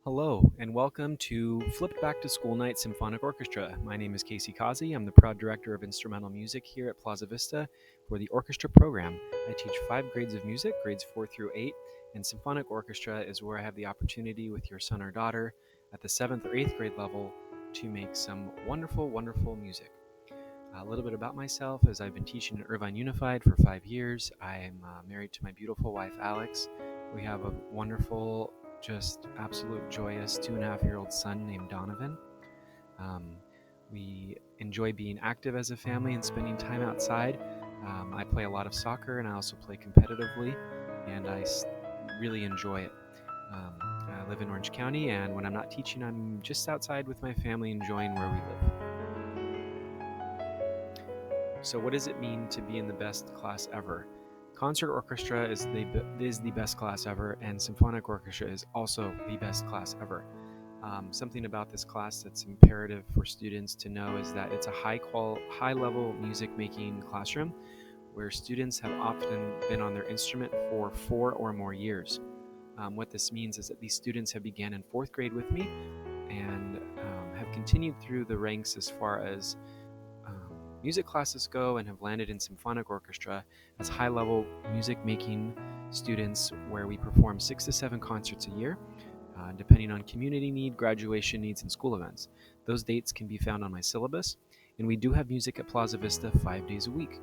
Hello, and welcome to Flipped Back to School Night Symphonic Orchestra. My name is Causey. I'm the proud director of instrumental music here at Plaza Vista for the Orchestra program. I teach 5 grades of music, grades 4 through 8, and Symphonic Orchestra is where I have the opportunity with your son or daughter at the 7th or 8th grade level to make some wonderful, wonderful music. A little bit about myself is I've been teaching at Irvine Unified for 5 years. I am married to my beautiful wife, Alex. We have a wonderful, just absolute joyous 2.5-year-old son named Donovan. We enjoy being active as a family and spending time outside. I play a lot of soccer and I also play competitively, and I really enjoy it. I live in Orange County, and when I'm not teaching, I'm just outside with my family enjoying where we live. So what does it mean to be in the best class ever? Concert orchestra is the best class ever, and symphonic orchestra is also the best class ever. Something about this class that's imperative for students to know is that it's a high-level music-making classroom where students have often been on their instrument for 4 or more years. What this means is that these students have began in 4th grade with me and have continued through the ranks as far as music classes go and have landed in symphonic orchestra as high-level music-making students where we perform 6 to 7 concerts a year, depending on community need, graduation needs, and school events. Those dates can be found on my syllabus, and we do have music at Plaza Vista 5 days a week.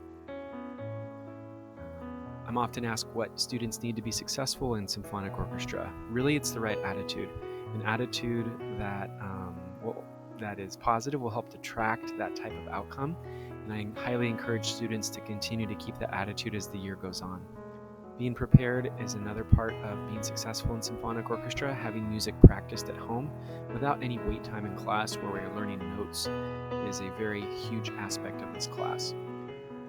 I'm often asked what students need to be successful in symphonic orchestra. Really, it's the right attitude. An attitude that is positive will help to attract that type of outcome, and I highly encourage students to continue to keep that attitude as the year goes on. Being prepared is another part of being successful in symphonic orchestra. Having music practiced at home without any wait time in class where we're learning notes is a very huge aspect of this class.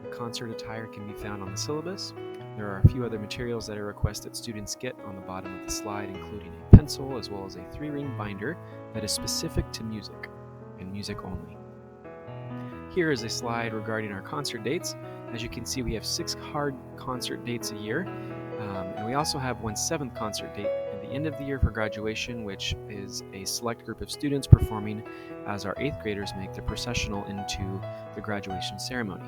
The concert attire can be found on the syllabus. There are a few other materials that I request that students get on the bottom of the slide, including a pencil as well as a 3-ring binder that is specific to music and music only. Here is a slide regarding our concert dates. As you can see, we have 6 hard concert dates a year, and we also have one 7th concert date at the end of the year for graduation, which is a select group of students performing as our 8th graders make their processional into the graduation ceremony.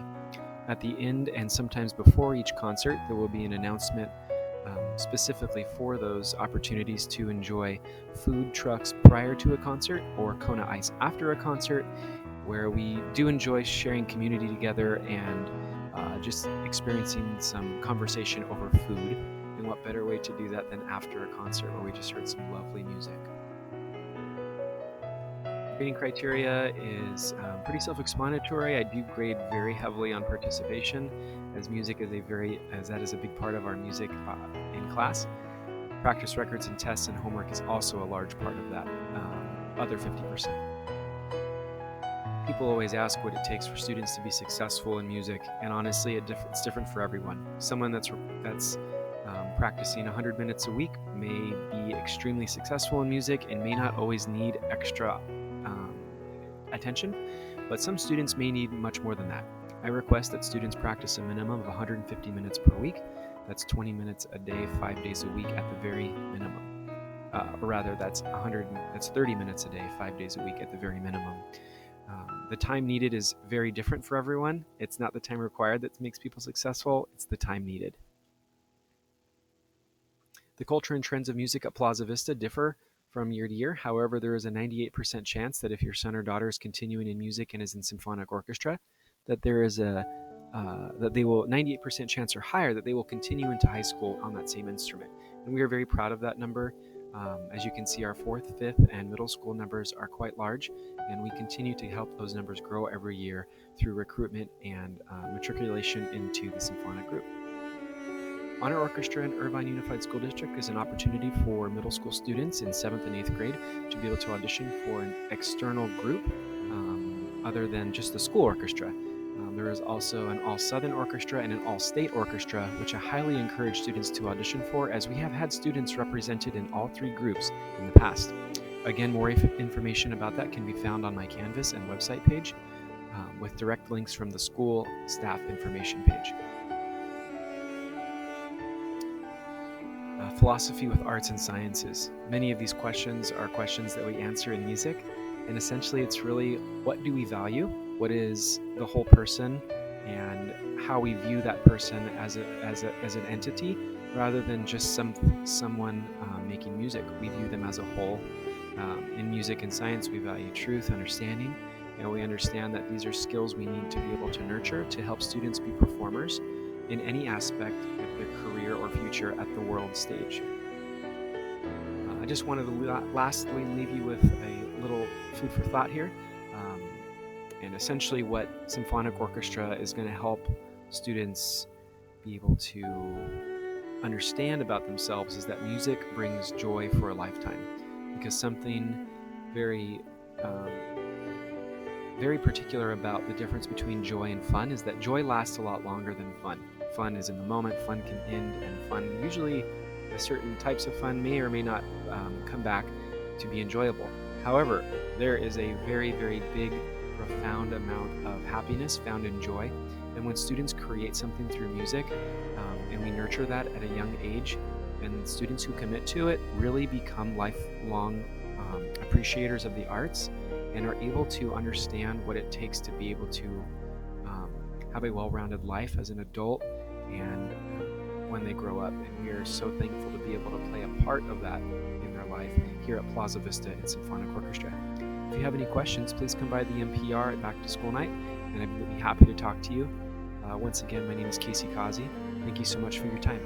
At the end and sometimes before each concert, there will be an announcement specifically for those opportunities to enjoy food trucks prior to a concert or Kona Ice after a concert, where we do enjoy sharing community together and just experiencing some conversation over food. And what better way to do that than after a concert where we just heard some lovely music. Grading criteria is pretty self-explanatory. I do grade very heavily on participation, as music is that is a big part of our music in class. Practice records and tests and homework is also a large part of that other 50%. People always ask what it takes for students to be successful in music, and honestly, it's different for everyone. Someone that's practicing 100 minutes a week may be extremely successful in music and may not always need extra attention, but some students may need much more than that. I request that students practice a minimum of 150 minutes per week. That's 20 minutes a day, 5 days a week at the very minimum. Or rather, that's 30 minutes a day, 5 days a week at the very minimum. The time needed is very different for everyone. It's not the time required that makes people successful, it's the time needed. The culture and trends of music at Plaza Vista differ from year to year. However, there is a 98% chance that if your son or daughter is continuing in music and is in symphonic orchestra, that there is that they will 98% chance or higher that they will continue into high school on that same instrument. And we are very proud of that number. As you can see, our 4th, 5th, and middle school numbers are quite large, and we continue to help those numbers grow every year through recruitment and matriculation into the symphonic group. Honor Orchestra in Irvine Unified School District is an opportunity for middle school students in 7th and 8th grade to be able to audition for an external group other than just the school orchestra. There is also an all-Southern orchestra and an all-state orchestra, which I highly encourage students to audition for, as we have had students represented in all 3 groups in the past. Again, more information about that can be found on my Canvas and website page, with direct links from the school staff information page. philosophy with arts and sciences. Many of these questions are questions that we answer in music, and essentially it's really, what do we value? What is the whole person, and how we view that person as an entity, rather than just someone making music. We view them as a whole. In music and science, we value truth, understanding, and we understand that these are skills we need to be able to nurture to help students be performers in any aspect of their career or future at the world stage. I just wanted to lastly leave you with a little food for thought here. And essentially what Symphonic Orchestra is going to help students be able to understand about themselves is that music brings joy for a lifetime. Because something very particular about the difference between joy and fun is that joy lasts a lot longer than fun. Fun is in the moment, fun can end, and fun, usually certain types of fun may or may not come back to be enjoyable. However, there is a very, very big, profound amount of happiness found in joy. And when students create something through music, and we nurture that at a young age, and students who commit to it really become lifelong appreciators of the arts and are able to understand what it takes to be able to have a well-rounded life as an adult and when they grow up. And we are so thankful to be able to play a part of that in their life here at Plaza Vista and Symphonic Orchestra. If you have any questions, please come by the NPR at Back to School Night, and I'd be happy to talk to you. Once again, my name is Causey. Thank you so much for your time.